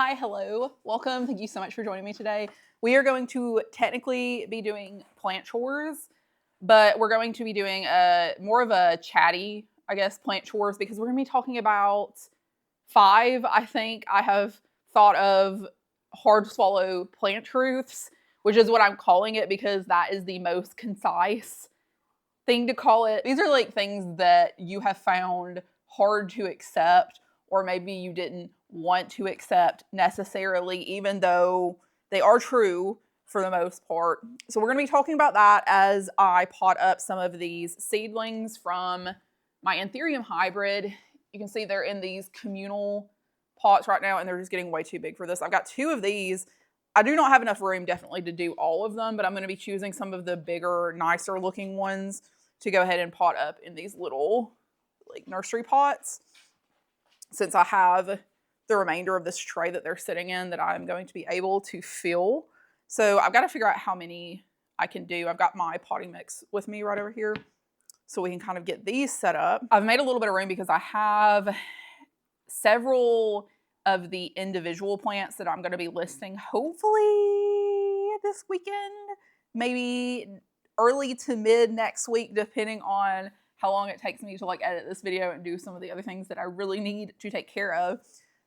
Hi, hello, welcome. Thank you so much for joining me today. We are going to technically be doing plant chores, but we're going to be doing more of a chatty, I guess, plant chores because we're going to be talking about 5, I think, I have thought of hard to swallow plant truths, which is what I'm calling it because that is the most concise thing to call it. These are like things that you have found hard to accept, or maybe you didn't want to accept necessarily, even though they are true for the most part. So we're going to be talking about that as I pot up some of these seedlings from my anthurium hybrid. You can see they're in these communal pots right now, and they're just getting way too big for this. I've got 2 of these. I do not have enough room definitely to do all of them, but I'm going to be choosing some of the bigger, nicer looking ones to go ahead and pot up in these little like nursery pots, since I have the remainder of this tray that they're sitting in that I'm going to be able to fill. So I've got to figure out how many I can do. I've got my potting mix with me right over here, so we can kind of get these set up. I've made a little bit of room because I have several of the individual plants that I'm going to be listing hopefully this weekend, maybe early to mid next week, depending on how long it takes me to like edit this video and do some of the other things that I really need to take care of.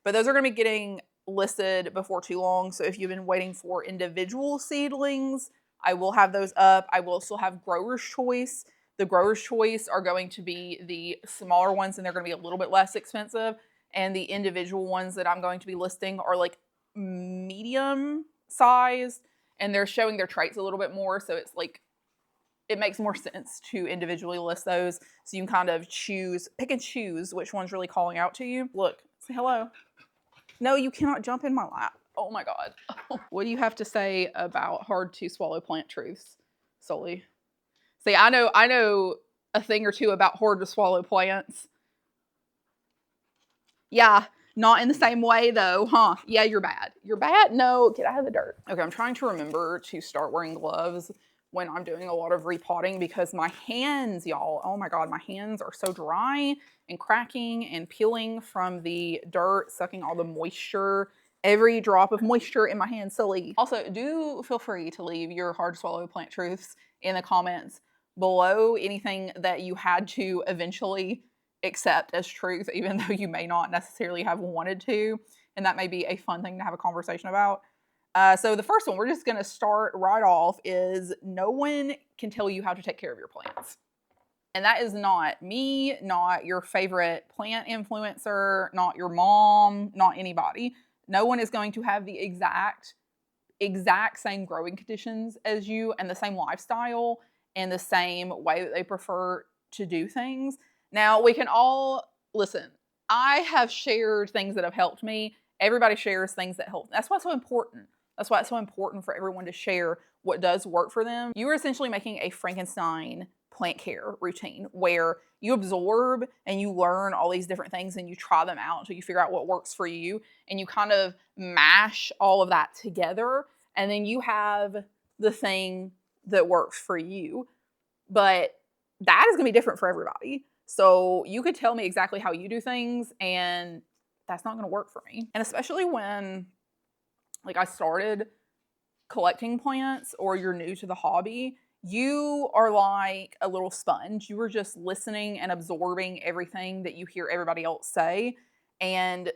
But those are going to be getting listed before too long. So if you've been waiting for individual seedlings, I will have those up. I will still have Grower's Choice. The Grower's Choice are going to be the smaller ones, and they're going to be a little bit less expensive. And the individual ones that I'm going to be listing are like medium sized, and they're showing their traits a little bit more. So it's like, it makes more sense to individually list those. So you can kind of pick and choose which one's really calling out to you. Look, say hello. No, you cannot jump in my lap. Oh my God. What do you have to say about hard to swallow plant truths, Sully? See, I know a thing or two about hard to swallow plants. Yeah, not in the same way though, huh? Yeah, you're bad. You're bad? No, get out of the dirt. Okay, I'm trying to remember to start wearing gloves when I'm doing a lot of repotting because my hands, y'all, oh my God, my hands are so dry and cracking and peeling from the dirt, sucking all the moisture, every drop of moisture in my hand, silly. Also, do feel free to leave your hard to swallow plant truths in the comments below, anything that you had to eventually accept as truth, even though you may not necessarily have wanted to. And that may be a fun thing to have a conversation about. So the first one we're just going to start right off is no one can tell you how to take care of your plants. And that is not me, not your favorite plant influencer, not your mom, not anybody. No one is going to have the exact same growing conditions as you and the same lifestyle and the same way that they prefer to do things. Now, we can all, listen, I have shared things that have helped me. Everybody shares things that help. That's why it's so important. That's why it's so important for everyone to share what does work for them. You are essentially making a Frankenstein plant care routine where you absorb and you learn all these different things and you try them out until you figure out what works for you, and you kind of mash all of that together, and then you have the thing that works for you. But that is going to be different for everybody. So you could tell me exactly how you do things, and that's not going to work for me. And especially when like I started collecting plants or you're new to the hobby, you are like a little sponge. You are just listening and absorbing everything that you hear everybody else say. And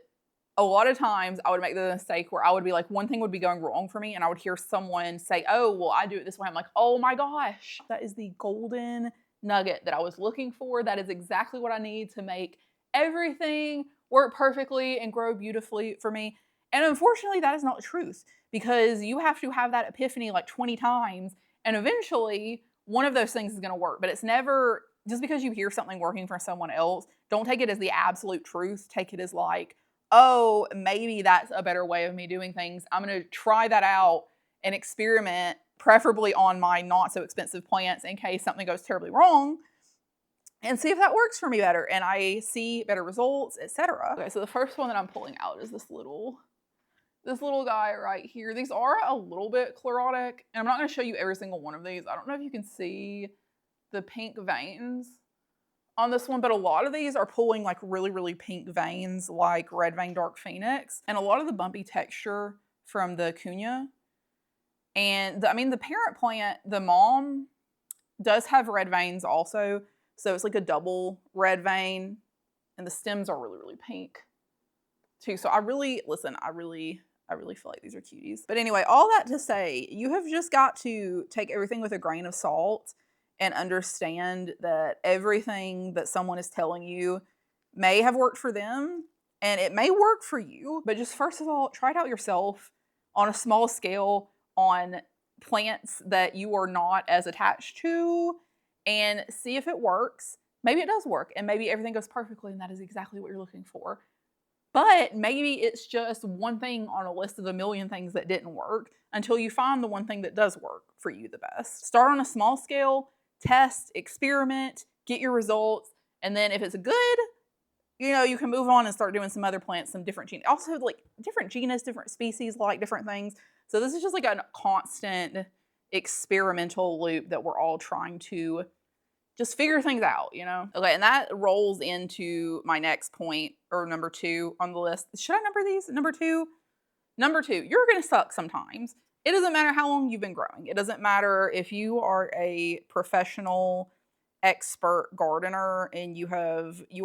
a lot of times I would make the mistake where I would be like, one thing would be going wrong for me, and I would hear someone say, oh, well, I do it this way. I'm like, oh my gosh, that is the golden nugget that I was looking for. That is exactly what I need to make everything work perfectly and grow beautifully for me. And unfortunately, that is not the truth, because you have to have that epiphany like 20 times, and eventually one of those things is going to work. But it's never, just because you hear something working for someone else, don't take it as the absolute truth. Take it as like, oh, maybe that's a better way of me doing things. I'm going to try that out and experiment, preferably on my not so expensive plants in case something goes terribly wrong, and see if that works for me better and I see better results, etc. Okay, so the first one that I'm pulling out is this little guy right here. These are a little bit chlorotic, and I'm not going to show you every single one of these. I don't know if you can see the pink veins on this one, but a lot of these are pulling like really, really pink veins like red vein dark phoenix, and a lot of the bumpy texture from the Cunha. And I mean, the parent plant, the mom, does have red veins also. So it's like a double red vein, and the stems are really, really pink too. So I really feel like these are cuties. But anyway, all that to say, you have just got to take everything with a grain of salt and understand that everything that someone is telling you may have worked for them and it may work for you, but just first of all, try it out yourself on a small scale on plants that you are not as attached to and see if it works. Maybe it does work and maybe everything goes perfectly and that is exactly what you're looking for. But maybe it's just one thing on a list of a million things that didn't work until you find the one thing that does work for you the best. Start on a small scale, test, experiment, get your results, and then if it's good, you can move on and start doing some other plants, some different genus. Also, like different genus, different species like different things. So this is just like a constant experimental loop that we're all trying to just figure things out, Okay, and that rolls into my next point, or number 2 on the list. Should I number these? Number 2? Number 2, you're going to suck sometimes. It doesn't matter how long you've been growing. It doesn't matter if you are a professional expert gardener and you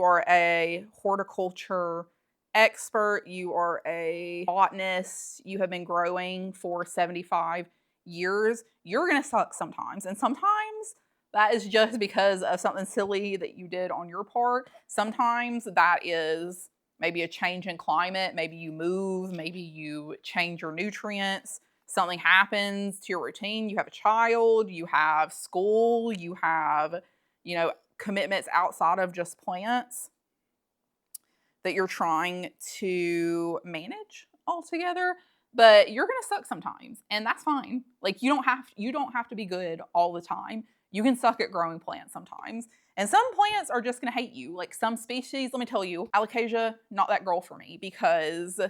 are a horticulture expert, you are a botanist, you have been growing for 75 years, you're going to suck sometimes. And sometimes that is just because of something silly that you did on your part. Sometimes that is maybe a change in climate, maybe you move, maybe you change your nutrients, something happens to your routine, you have a child, you have school, you have, commitments outside of just plants that you're trying to manage altogether. But you're gonna suck sometimes, and that's fine. Like you don't have to be good all the time. You can suck at growing plants sometimes. And some plants are just gonna hate you. Like some species, let me tell you, alocasia, not that girl for me, because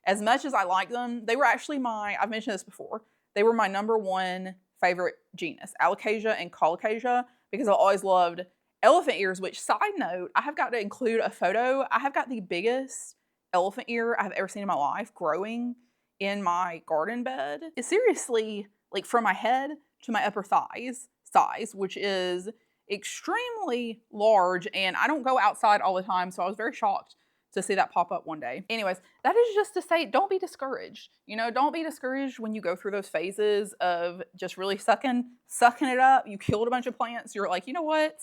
as much as I like them, they were actually I've mentioned this before, they were my number 1 favorite genus, alocasia and colocasia, because I always loved elephant ears, which, side note, I have got to include a photo. I have got the biggest elephant ear I've ever seen in my life growing in my garden bed. It's seriously like from my head to my upper thighs size, which is extremely large, and I don't go outside all the time, so I was very shocked to see that pop up one day. Anyways, that is just to say, don't be discouraged. Don't be discouraged when you go through those phases of just really sucking it up. You killed a bunch of plants. You're like, you know what?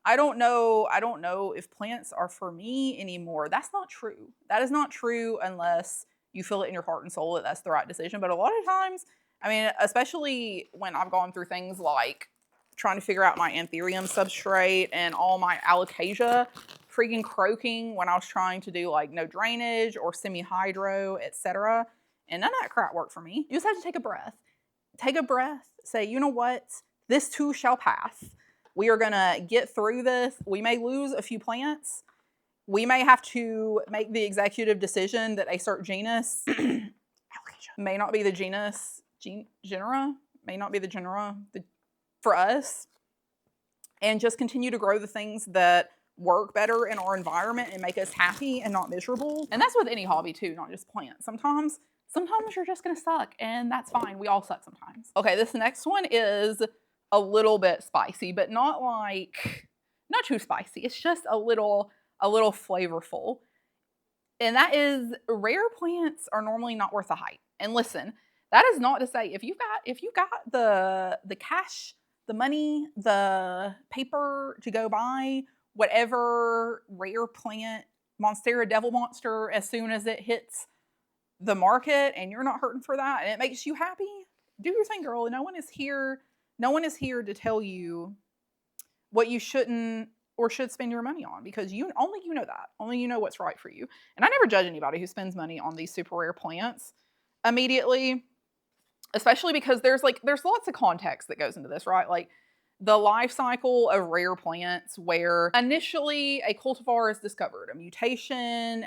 I don't know if plants are for me anymore. That's not true. That is not true unless you feel it in your heart and soul that that's the right decision. But a lot of times, I mean, especially when I've gone through things like trying to figure out my anthurium substrate and all my alocasia freaking croaking when I was trying to do like no drainage or semi-hydro, etc. And none of that crap worked for me. You just have to take a breath. Take a breath. Say, you know what? This too shall pass. We are gonna get through this. We may lose a few plants. We may have to make the executive decision that a certain genus may not be the genera, may not be the genera for us, and just continue to grow the things that work better in our environment and make us happy and not miserable. And that's with any hobby too, not just plants. Sometimes you're just gonna suck, and that's fine. We all suck sometimes. Okay, this next one is a little bit spicy, but not too spicy. It's just a little flavorful. And that is, rare plants are normally not worth the hype. And listen, that is not to say if you got the cash, the money, the paper to go buy whatever rare plant, Monstera Devil Monster, as soon as it hits the market and you're not hurting for that and it makes you happy, do your thing, girl. No one is here to tell you what you shouldn't or should spend your money on, because only you know that. Only you know what's right for you. And I never judge anybody who spends money on these super rare plants immediately, especially because there's lots of context that goes into this, right? Like the life cycle of rare plants, where initially a cultivar is discovered, a mutation,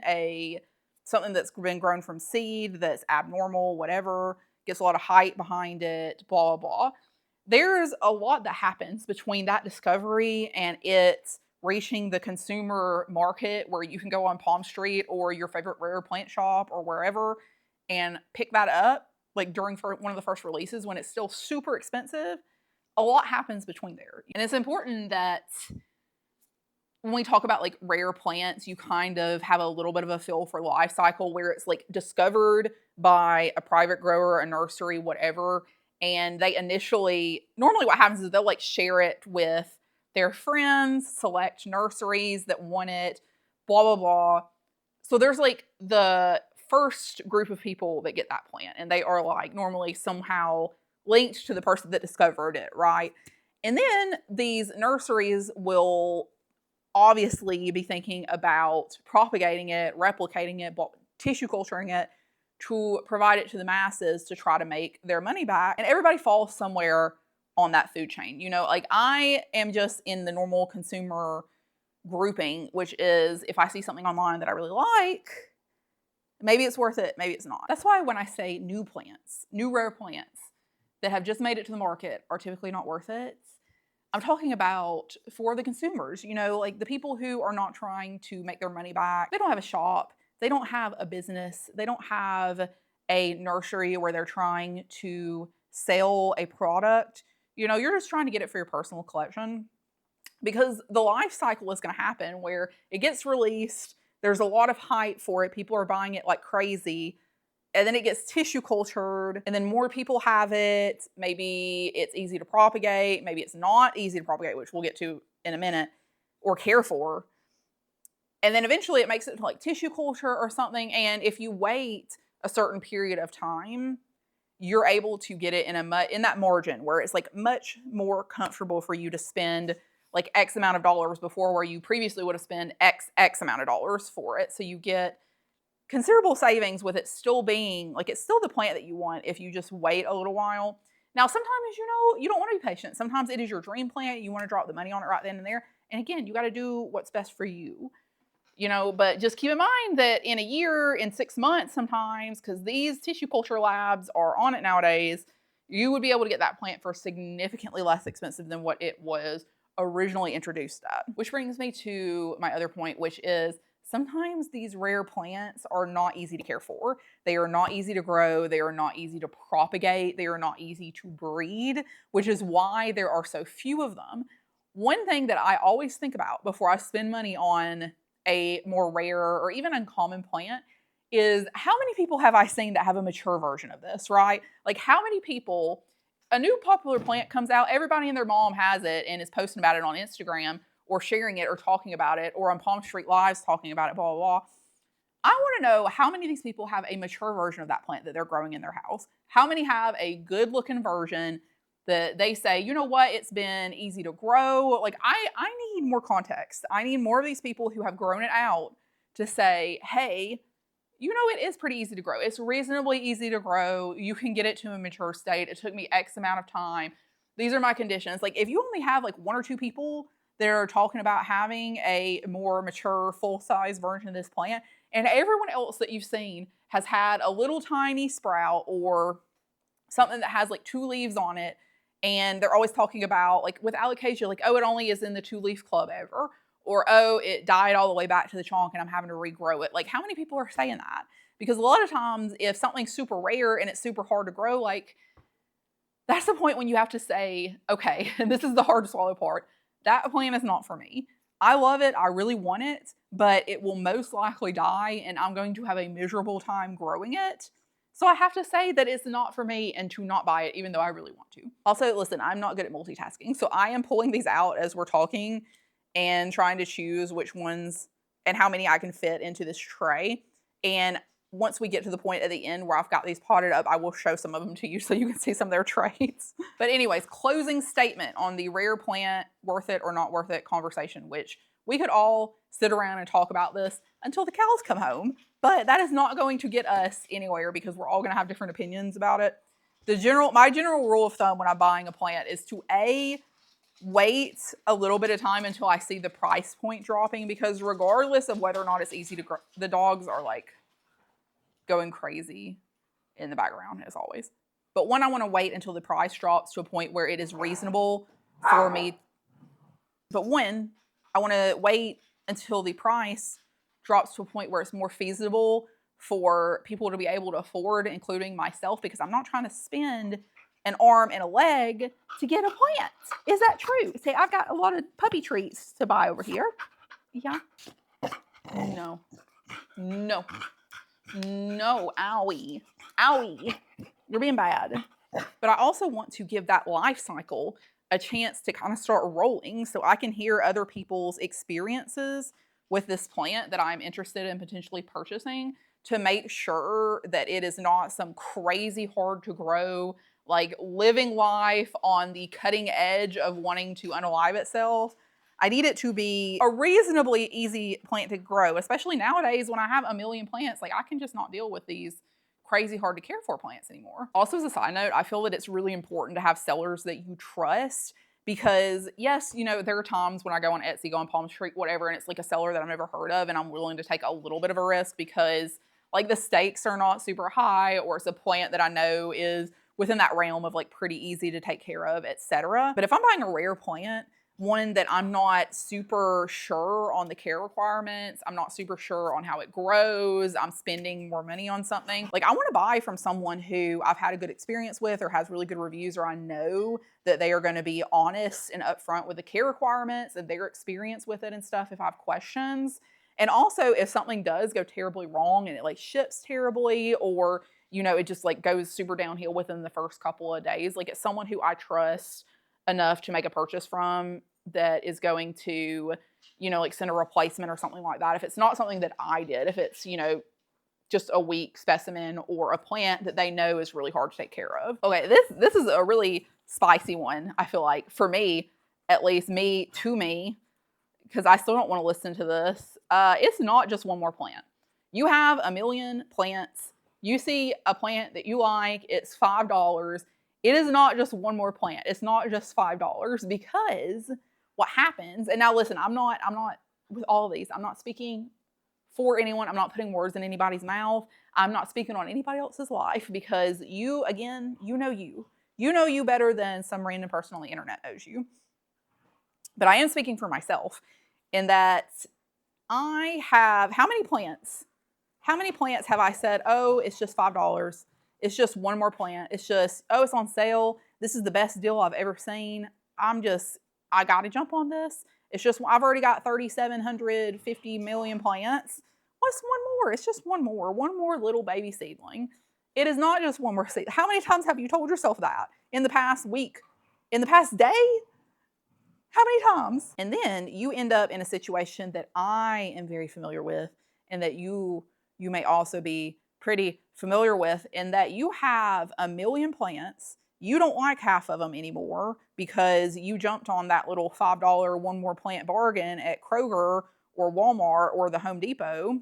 something that's been grown from seed that's abnormal, whatever, gets a lot of hype behind it, blah, blah, blah. There's a lot that happens between that discovery and it reaching the consumer market where you can go on Palm Street or your favorite rare plant shop or wherever and pick that up, like during one of the first releases when it's still super expensive, a lot happens between there. And it's important that when we talk about like rare plants, you kind of have a little bit of a feel for life cycle where it's like discovered by a private grower, a nursery, whatever. And they initially, normally what happens is they'll like share it with their friends, select nurseries that want it, blah, blah, blah. So there's like the first group of people that get that plant, and they are like normally somehow linked to the person that discovered it, right? And then these nurseries will obviously be thinking about propagating it, replicating it, tissue culturing it to provide it to the masses to try to make their money back. And everybody falls somewhere on that food chain. You know, like I am just in the normal consumer grouping, which is if I see something online that I really like, maybe it's worth it, maybe it's not. That's why when I say new plants, new rare plants that have just made it to the market are typically not worth it. I'm talking about for the consumers, you know, like the people who are not trying to make their money back. They don't have a shop. They don't have a business. They don't have a nursery where they're trying to sell a product. You know, you're just trying to get it for your personal collection because the life cycle is going to happen where it gets released. There's a lot of hype for it. People are buying it like crazy. And then it gets tissue cultured, and then more people have it. Maybe it's easy to propagate. Maybe it's not easy to propagate, which we'll get to in a minute, or care for. And then eventually it makes it to like tissue culture or something. And if you wait a certain period of time, you're able to get it in that margin where it's like much more comfortable for you to spend like X amount of dollars before where you previously would have spent X amount of dollars for it. So you get considerable savings with it still being, like it's still the plant that you want if you just wait a little while. Now, sometimes, you know, you don't want to be patient. Sometimes it is your dream plant. You want to drop the money on it right then and there. And again, you got to do what's best for you, you know, but just keep in mind that in a year, in 6 months sometimes, because these tissue culture labs are on it nowadays, you would be able to get that plant for significantly less expensive than what it was originally introduced at. Which brings me to my other point, which is sometimes these rare plants are not easy to care for. They are not easy to grow. They are not easy to propagate. They are not easy to breed, which is why there are so few of them. One thing that I always think about before I spend money on a more rare or even uncommon plant is how many people have I seen that have a mature version of this, right? Like how many people, a new popular plant comes out, everybody and their mom has it and is posting about it on Instagram, or sharing it or talking about it, or on Palm Street Lives talking about it, blah, blah, blah. I want to know how many of these people have a mature version of that plant that they're growing in their house. How many have a good looking version that they say, you know what, it's been easy to grow. Like I need more context. I need more of these people who have grown it out to say, hey, you know, it is pretty easy to grow. It's reasonably easy to grow. You can get it to a mature state. It took me X amount of time. These are my conditions. Like if you only have like 1 or 2 people they're talking about having a more mature, full-size version of this plant, and everyone else that you've seen has had a little tiny sprout or something that has like 2 leaves on it, and they're always talking about, like with alocasia, like, oh, it only is in the 2-leaf club ever, or oh, it died all the way back to the chonk and I'm having to regrow it. Like, how many people are saying that? Because a lot of times, if something's super rare and it's super hard to grow, like, that's the point when you have to say, okay, and this is the hard to swallow part, that plant is not for me. I love it, I really want it, but it will most likely die and I'm going to have a miserable time growing it. So I have to say that it's not for me and to not buy it, even though I really want to. Also, listen, I'm not good at multitasking, so I am pulling these out as we're talking and trying to choose which ones and how many I can fit into this tray. And once we get to the point at the end where I've got these potted up, I will show some of them to you so you can see some of their traits. But anyways, closing statement on the rare plant, worth it or not worth it conversation, which we could all sit around and talk about this until the cows come home, but that is not going to get us anywhere because we're all going to have different opinions about it. My general rule of thumb when I'm buying a plant is to wait a little bit of time until I see the price point dropping, because regardless of whether or not it's easy to grow, the dogs are like going crazy in the background as always. But one, I want to wait until the price drops to a point where it is reasonable for me. But when I want to wait until the price drops to a point where it's more feasible for people to be able to afford, including myself, because I'm not trying to spend an arm and a leg to get a plant. Is that true? See, I've got a lot of puppy treats to buy over here. Yeah. No. No. No. Owie. Owie. You're being bad. But I also want to give that life cycle a chance to kind of start rolling so I can hear other people's experiences with this plant that I'm interested in potentially purchasing, to make sure that it is not some crazy hard to grow, like living life on the cutting edge of wanting to unalive itself. I need it to be a reasonably easy plant to grow, especially nowadays when I have a million plants. Like, I can just not deal with these crazy hard to care for plants anymore. Also, as a side note, I feel that it's really important to have sellers that you trust, because yes, you know, there are times when I go on Etsy, go on Palm Street, whatever, and it's like a seller that I've never heard of, and I'm willing to take a little bit of a risk because like the stakes are not super high, or it's a plant that I know is within that realm of like pretty easy to take care of, etc. But if I'm buying a rare plant, one that I'm not super sure on the care requirements, I'm not super sure on how it grows, I'm spending more money on something, like I want to buy from someone who I've had a good experience with, or has really good reviews, or I know that they are going to be honest and upfront with the care requirements and their experience with it and stuff if I have questions. And also, if something does go terribly wrong and it like ships terribly, or you know, it just like goes super downhill within the first couple of days, like it's someone who I trust enough to make a purchase from that is going to, you know, like send a replacement or something like that. If it's not something that I did, if it's, you know, just a weak specimen or a plant that they know is really hard to take care of. Okay, this is a really spicy one, I feel like, for me, at least to me, because I still don't want to listen to this. It's not just one more plant. You have a million plants. You see a plant that you like, it's $5. It is not just one more plant. It's not just $5, because what happens, and now listen, I'm not with all of these, I'm not speaking for anyone. I'm not putting words in anybody's mouth. I'm not speaking on anybody else's life, because you, again, you know you better than some random person on the internet knows you. But I am speaking for myself in that I have, how many plants have I said, oh, it's just $5. It's just one more plant. It's just, oh, it's on sale. This is the best deal I've ever seen. I got to jump on this. It's just, I've already got 3,750 million plants. What's one more? It's just one more little baby seedling. It is not just one more seed. How many times have you told yourself that in the past week? In the past day? How many times? And then you end up in a situation that I am very familiar with, and that you may also be pretty familiar with, in that you have a million plants. You don't like half of them anymore because you jumped on that little $5 one more plant bargain at Kroger or Walmart or the Home Depot.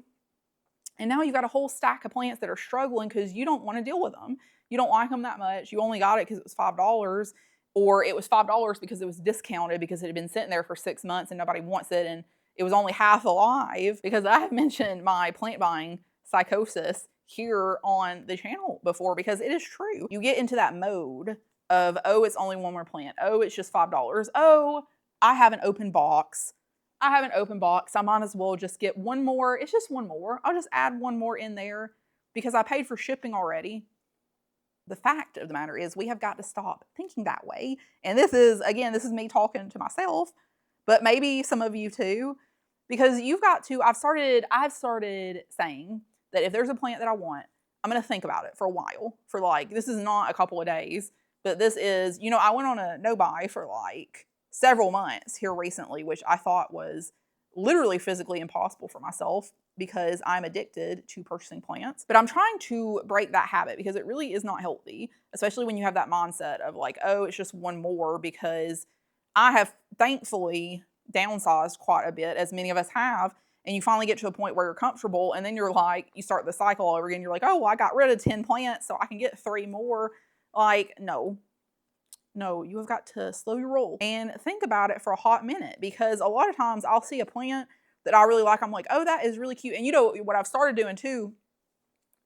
And now you've got a whole stack of plants that are struggling because you don't want to deal with them. You don't like them that much. You only got it because it was $5, or it was $5 because it was discounted because it had been sitting there for 6 months and nobody wants it, and it was only half alive. Because I have mentioned my plant buying psychosis here on the channel before, because it is true. You get into that mode of, oh, it's only one more plant. Oh, it's just $5. Oh, I have an open box. I might as well just get one more. It's just one more. I'll just add one more in there because I paid for shipping already. The fact of the matter is, we have got to stop thinking that way. And this is me talking to myself, but maybe some of you too, because you've got to, I've started saying that if there's a plant that I want, I'm going to think about it for a while, for like, this is not a couple of days, but this is, you know, I went on a no-buy for like several months here recently, which I thought was literally physically impossible for myself because I'm addicted to purchasing plants. But I'm trying to break that habit because it really is not healthy, especially when you have that mindset of like, oh, it's just one more, because I have thankfully downsized quite a bit, as many of us have. And you finally get to a point where you're comfortable, and then you're like, you start the cycle over again. You're like, oh, well, I got rid of 10 plants so I can get 3 more. Like, no, you have got to slow your roll and think about it for a hot minute, because a lot of times I'll see a plant that I really like. I'm like, oh, that is really cute. And you know, what I've started doing too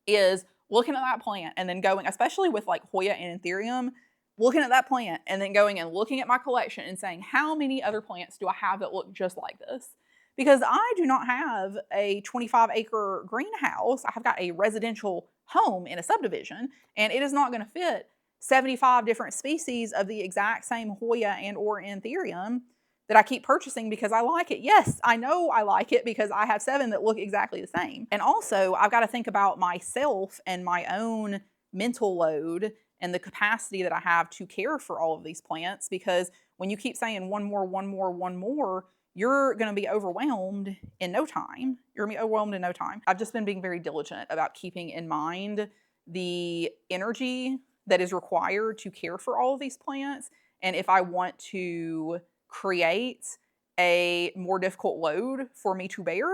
is looking at that plant and then going, especially with like Hoya and anthurium, looking at that plant and then going and looking at my collection and saying, how many other plants do I have that look just like this? Because I do not have a 25-acre greenhouse. I have got a residential home in a subdivision, and it is not going to fit 75 different species of the exact same Hoya and or anthurium that I keep purchasing because I like it. Yes, I know I like it because I have 7 that look exactly the same. And also, I've got to think about myself and my own mental load and the capacity that I have to care for all of these plants, because when you keep saying one more, one more, one more, you're going to be overwhelmed in no time. You're going to be overwhelmed in no time. I've just been being very diligent about keeping in mind the energy that is required to care for all of these plants. And if I want to create a more difficult load for me to bear,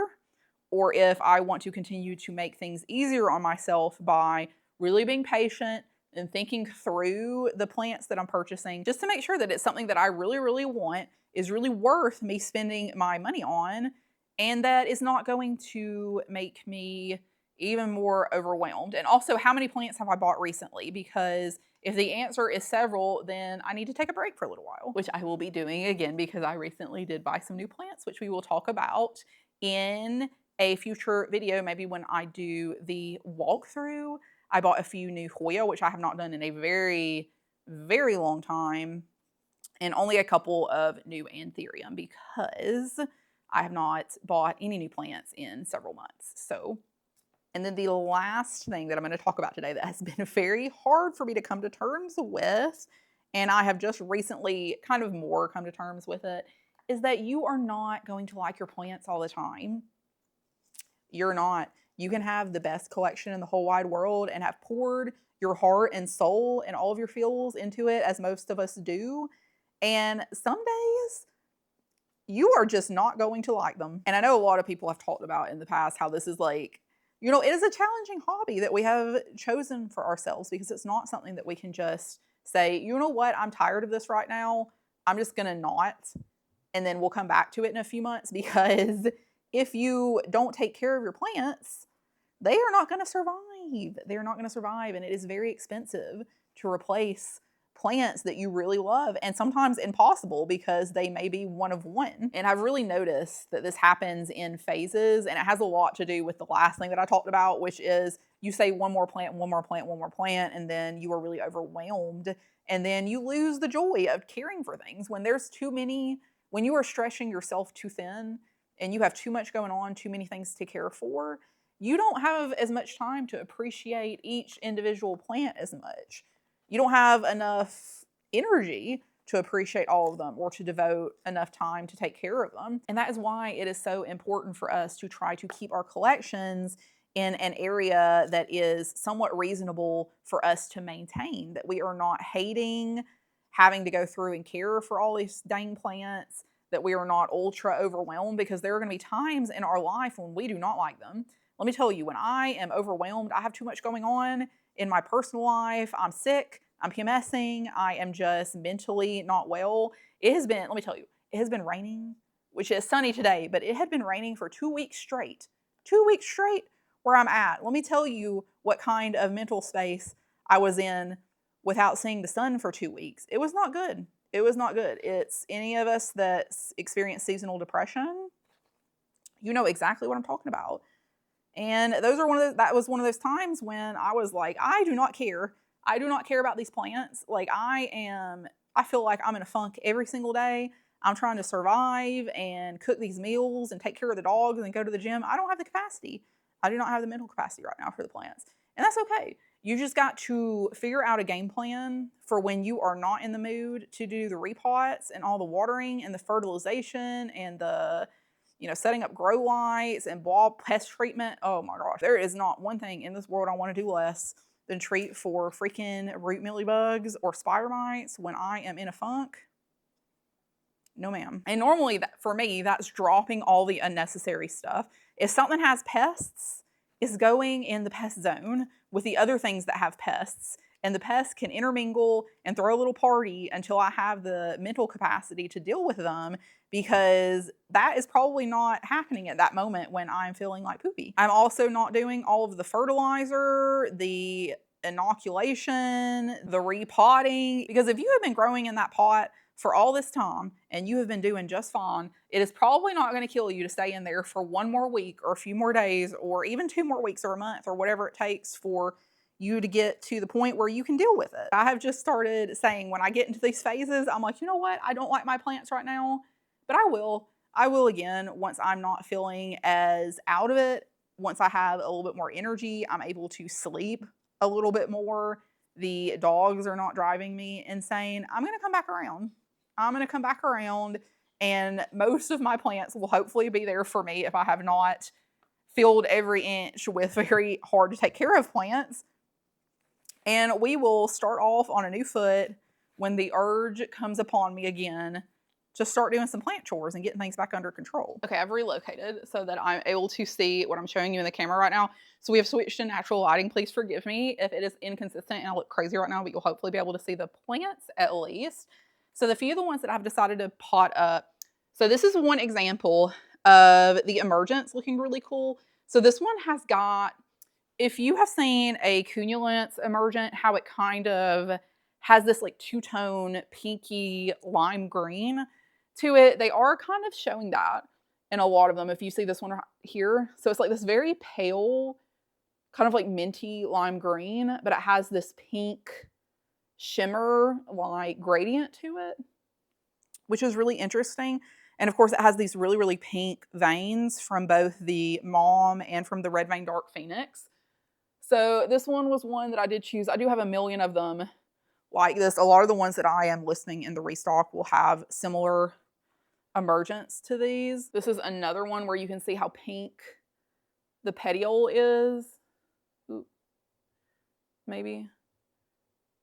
or if I want to continue to make things easier on myself by really being patient and thinking through the plants that I'm purchasing, just to make sure that it's something that I really, really want, is really worth me spending my money on, and that is not going to make me even more overwhelmed. And also, how many plants have I bought recently? Because if the answer is several, then I need to take a break for a little while, which I will be doing again because I recently did buy some new plants, which we will talk about in a future video, maybe when I do the walkthrough. I bought a few new Hoya, which I have not done in a very, very long time, and only a couple of new anthurium because I have not bought any new plants in several months. So, and then the last thing that I'm going to talk about today that has been very hard for me to come to terms with, and I have just recently kind of more come to terms with it, is that you are not going to like your plants all the time. You're not. You can have the best collection in the whole wide world and have poured your heart and soul and all of your feels into it, as most of us do. And some days you are just not going to like them. And I know a lot of people have talked about in the past how this is like, you know, it is a challenging hobby that we have chosen for ourselves, because it's not something that we can just say, you know what, I'm tired of this right now, I'm just going to not, and then we'll come back to it in a few months. Because if you don't take care of your plants, they are not going to survive. They're not going to survive, and it is very expensive to replace plants that you really love, and sometimes impossible because they may be one of one. And I've really noticed that this happens in phases, and it has a lot to do with the last thing that I talked about, which is you say one more plant, one more plant, one more plant, and then you are really overwhelmed, and then you lose the joy of caring for things when there's too many, when you are stretching yourself too thin and you have too much going on, too many things to care for. You don't have as much time to appreciate each individual plant as much. You don't have enough energy to appreciate all of them or to devote enough time to take care of them. And that is why it is so important for us to try to keep our collections in an area that is somewhat reasonable for us to maintain, that we are not hating having to go through and care for all these dang plants, that we are not ultra overwhelmed, because there are going to be times in our life when we do not like them. Let me tell you, when I am overwhelmed, I have too much going on in my personal life, I'm sick, I'm PMSing, I am just mentally not well. It has been, let me tell you, it has been raining, which is sunny today, but it had been raining for 2 weeks straight. 2 weeks straight where I'm at. Let me tell you what kind of mental space I was in without seeing the sun for 2 weeks. It was not good. It was not good. It's any of us that experience seasonal depression, you know exactly what I'm talking about. And those are that was one of those times when I was like, I do not care. I do not care about these plants. Like I feel like I'm in a funk every single day. I'm trying to survive and cook these meals and take care of the dogs and go to the gym. I don't have the capacity. I do not have the mental capacity right now for the plants. And that's okay. You just got to figure out a game plan for when you are not in the mood to do the repots and all the watering and the fertilization and the, you know, setting up grow lights and pest treatment. Oh my gosh, there is not one thing in this world I want to do less than treat for freaking root mealybugs or spider mites when I am in a funk. No ma'am. And normally for me, that's dropping all the unnecessary stuff. If something has pests, it's going in the pest zone with the other things that have pests. And the pests can intermingle and throw a little party until I have the mental capacity to deal with them, because that is probably not happening at that moment when I'm feeling like poopy. I'm also not doing all of the fertilizer, the inoculation, the repotting, because if you have been growing in that pot for all this time and you have been doing just fine, it is probably not going to kill you to stay in there for one more week or a few more days or even 2 more weeks or a month or whatever it takes for you to get to the point where you can deal with it. I have just started saying when I get into these phases, I'm like, you know what? I don't like my plants right now, but I will. I will again once I'm not feeling as out of it. Once I have a little bit more energy, I'm able to sleep a little bit more. The dogs are not driving me insane. I'm going to come back around. I'm going to come back around, and most of my plants will hopefully be there for me if I have not filled every inch with very hard to take care of plants. And we will start off on a new foot when the urge comes upon me again to start doing some plant chores and getting things back under control. Okay, I've relocated so that I'm able to see what I'm showing you in the camera right now. So we have switched to natural lighting. Please forgive me if it is inconsistent and I look crazy right now, but you'll hopefully be able to see the plants at least. So the few of the ones that I've decided to pot up. So this is one example of the emergence looking really cool. So this one has got, if you have seen a cunulence emergent, how it kind of has this like two-tone pinky lime green to it, they are kind of showing that in a lot of them. If you see this one here, so it's like this very pale, kind of like minty lime green, but it has this pink shimmer like gradient to it, which is really interesting. And of course it has these really, really pink veins from both the mom and from the red vein dark phoenix. So this one was one that I did choose. I do have a million of them like this. A lot of the ones that I am listing in the restock will have similar emergence to these. This is another one where you can see how pink the petiole is. Ooh, maybe.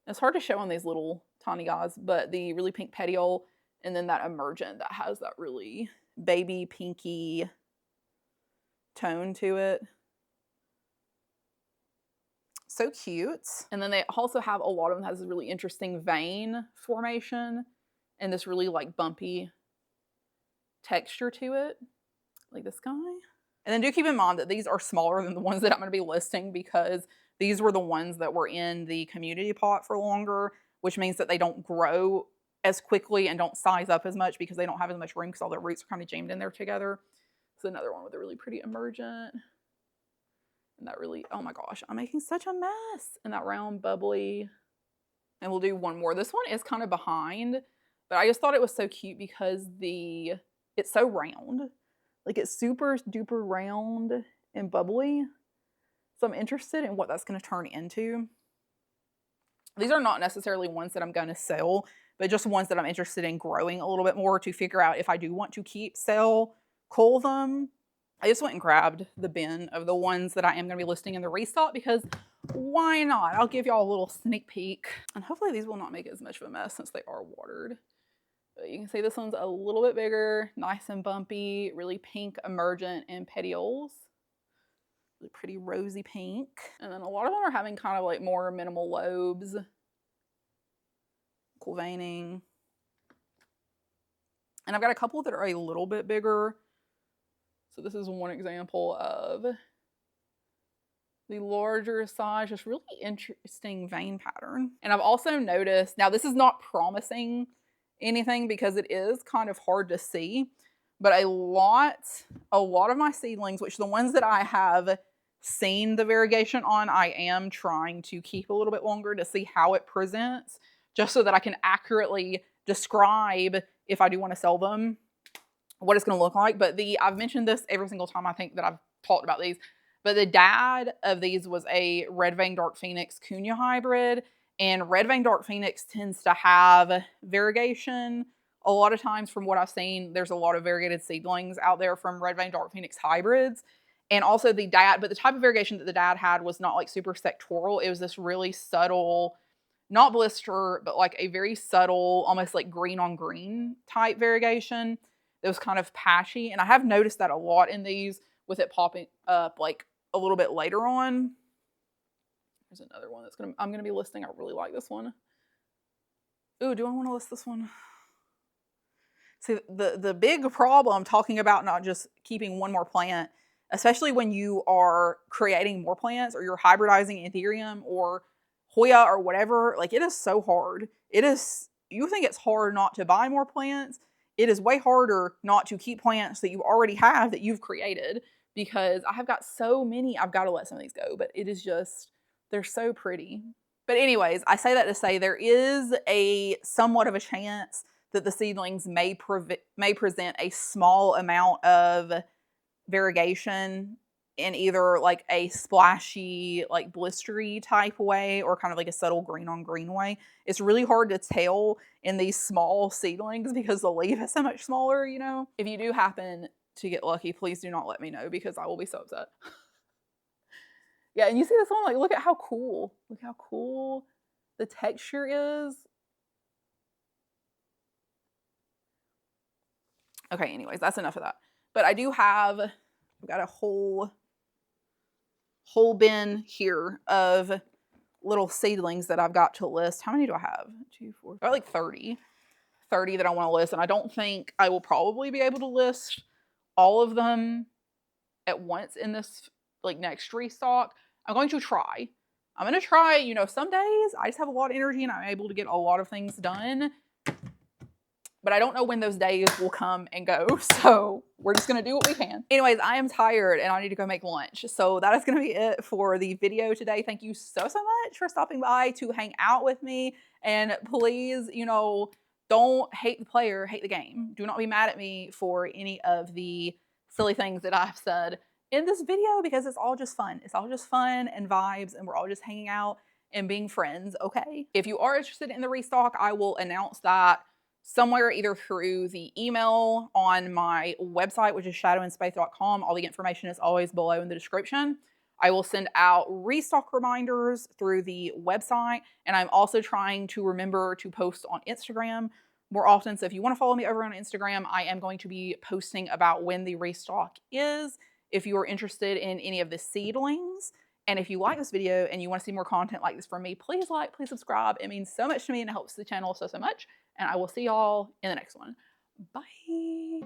It's hard to show on these little tiny guys, but the really pink petiole and then that emergent that has that really baby pinky tone to it. So cute. And then they also have a lot of them that has this really interesting vein formation and this really like bumpy texture to it, like this guy. And then do keep in mind that these are smaller than the ones that I'm going to be listing because these were the ones that were in the community pot for longer, which means that they don't grow as quickly and don't size up as much because they don't have as much room because all their roots are kind of jammed in there together. So another one with a really pretty emergent. And that really, oh my gosh, I'm making such a mess. And that round bubbly. And we'll do one more. This one is kind of behind, but I just thought it was so cute because it's so round. Like it's super duper round and bubbly. So I'm interested in what that's going to turn into. These are not necessarily ones that I'm going to sell, but just ones that I'm interested in growing a little bit more to figure out if I do want to keep, sell, cull them. I just went and grabbed the bin of the ones that I am going to be listing in the restock because why not? I'll give y'all a little sneak peek. And hopefully these will not make as much of a mess since they are watered. But you can see this one's a little bit bigger, nice and bumpy, really pink emergent and petioles. Really pretty rosy pink. And then a lot of them are having kind of like more minimal lobes. Cool veining. And I've got a couple that are a little bit bigger. So this is one example of the larger size, just really interesting vein pattern. And I've also noticed, now this is not promising anything because it is kind of hard to see, but a lot of my seedlings, which the ones that I have seen the variegation on, I am trying to keep a little bit longer to see how it presents, just so that I can accurately describe if I do want to sell them, what it's going to look like. But I've mentioned this every single time I think that I've talked about these, but the dad of these was a red vein dark phoenix Cunha hybrid, and red vein dark phoenix tends to have variegation. A lot of times from what I've seen, there's a lot of variegated seedlings out there from red vein dark phoenix hybrids. And also the type of variegation that the dad had was not like super sectoral. It was this really subtle, not blister, but like a very subtle, almost like green on green type variegation. It was kind of patchy, and I have noticed that a lot in these with it popping up like a little bit later on. There's another one I'm gonna be listing. I really like this one. Ooh, do I want to list this one? See, the big problem talking about not just keeping one more plant, especially when you are creating more plants or you're hybridizing anthurium or Hoya or whatever, like it is so hard. It is, you think it's hard not to buy more plants. It is way harder not to keep plants that you already have that you've created, because I have got so many, I've got to let some of these go, but it is just, they're so pretty. But anyways, I say that to say there is a somewhat of a chance that the seedlings may present a small amount of variegation in either like a splashy, like blistery type way, or kind of like a subtle green on green way. It's really hard to tell in these small seedlings because the leaf is so much smaller, you know? If you do happen to get lucky, please do not let me know because I will be so upset. Yeah, and you see this one, like, look at how cool the texture is. Okay, anyways, that's enough of that. But I do have, I've got a whole bin here of little seedlings that I've got to list. How many do I have? 2, 4, I got like 30 that I want to list. And I don't think I will probably be able to list all of them at once in this like next restock. I'm going to try. I'm going to try, you know, some days I just have a lot of energy and I'm able to get a lot of things done. But I don't know when those days will come and go. So we're just going to do what we can. Anyways, I am tired and I need to go make lunch. So that is going to be it for the video today. Thank you so much for stopping by to hang out with me. And please, you know, don't hate the player, hate the game. Do not be mad at me for any of the silly things that I've said in this video, because it's all just fun. It's all just fun and vibes, and we're all just hanging out and being friends, okay? If you are interested in the restock, I will announce that somewhere either through the email on my website, which is shadowindspace.com. All the information is always below in the description. I will send out restock reminders through the website, and I'm also trying to remember to post on Instagram more often. So if you want to follow me over on Instagram, I am going to be posting about when the restock is. If you are interested in any of the seedlings, and if you like this video and you want to see more content like this from me, please like, please subscribe. It means so much to me and it helps the channel so much. And I will see y'all in the next one. Bye.